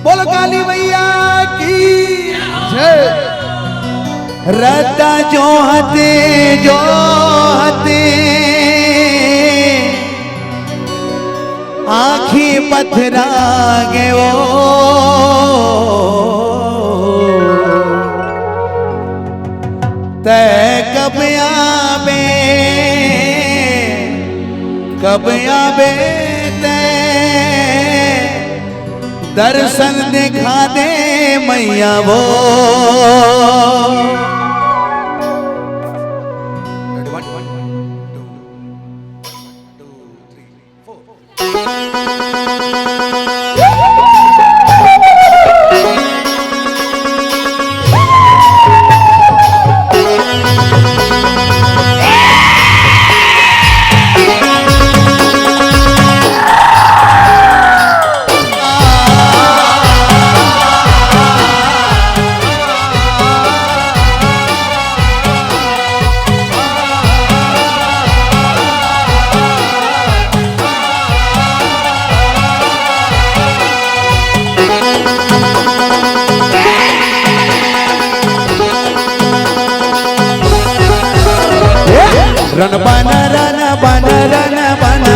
बोलो काली मैया की जय। रद्दा जो हते आखी पथरा गे वो ते कब आबे ते दर्शन दिखा दे मैया वो।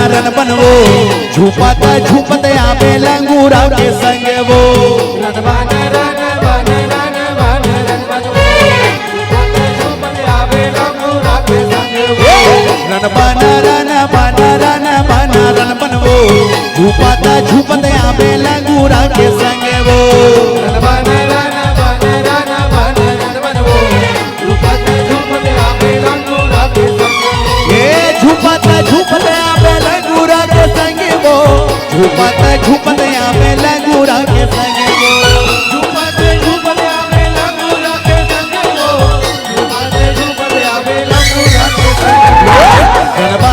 रन बनवो झूपता झूपते आवे लंगूरा के संग वो। रन बन बनवो झूपता झूपते आवे लंगूरा के संग वो। झूपता झूपते आवे लंगूरा के संग वो। झूपता झूपते आवे लंगूरा के संग वो। झूपते झूपते आवे लंगूरा के संग वो। झूपते झूपते आवे लंगूरा के संग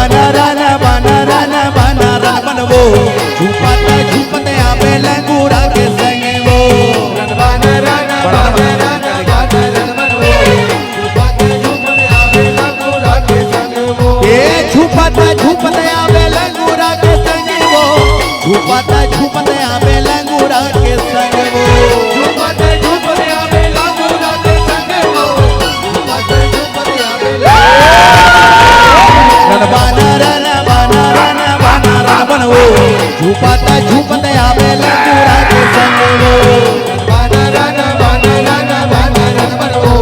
वो। रन बनवो झूपता झूपते आवे लंगूरा के संग वो। झूपता झूपते आवे लंगूरा के संग वो। झूपता झूपते आवे लंगूरा के संग वो। झूपते झूपते आवे लंगूरा के संग वो। झूपते झूपते आवे रन बनवो झूपता झूपते आवे लंगूरा के संग वो। रन बनवो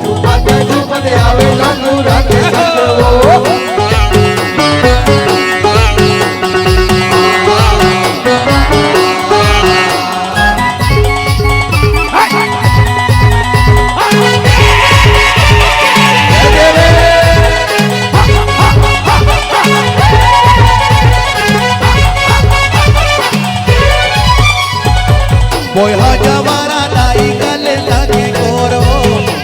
झूपता झूपते आवे लंगूरा के संग वो। बोहा जवारा लाई गल लगे गोरो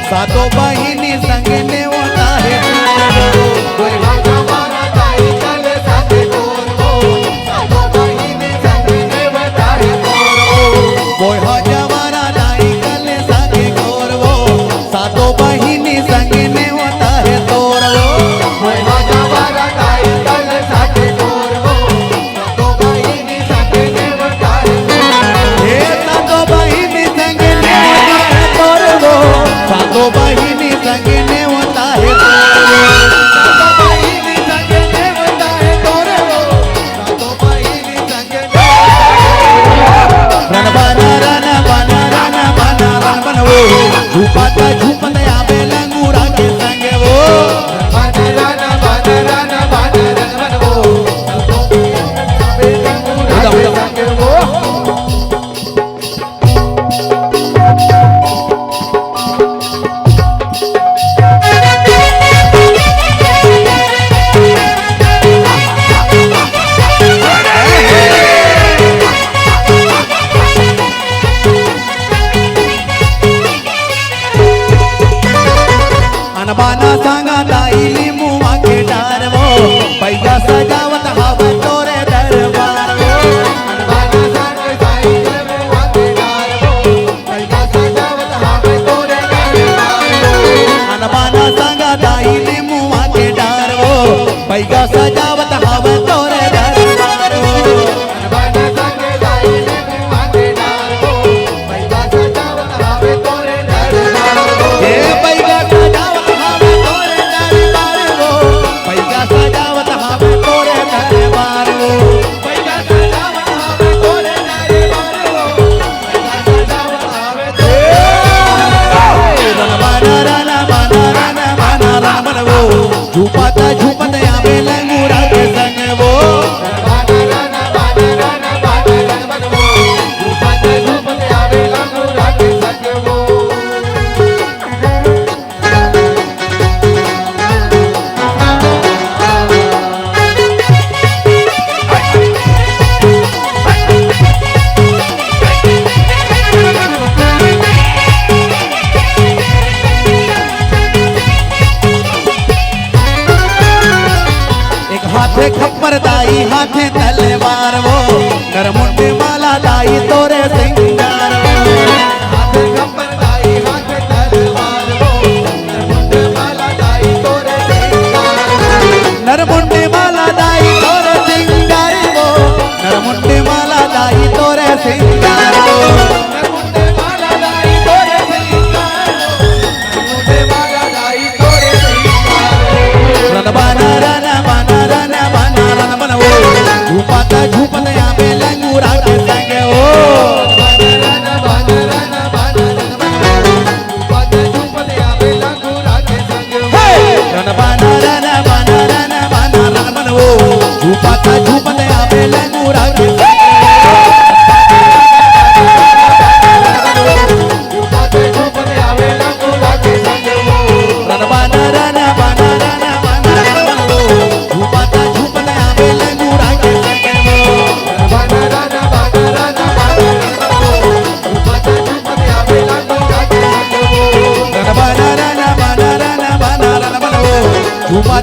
सातो बहिनी संग ने होता है। बोहा जवारा लाई गल लगे गोरो सातो बहिनी संग ने होता है। बोहा जवारा लाई गल लगे गोरो सातो बहिनी संग ने होता है तोरो। बोहा जवारा लाई गल लगे गोरो सातो बहिनी संग ने होता है। सातो बहिनी संग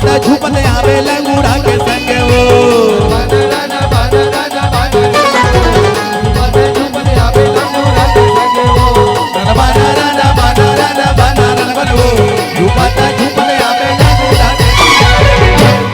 झुमत झुमत आवे लंगूड़ा के संग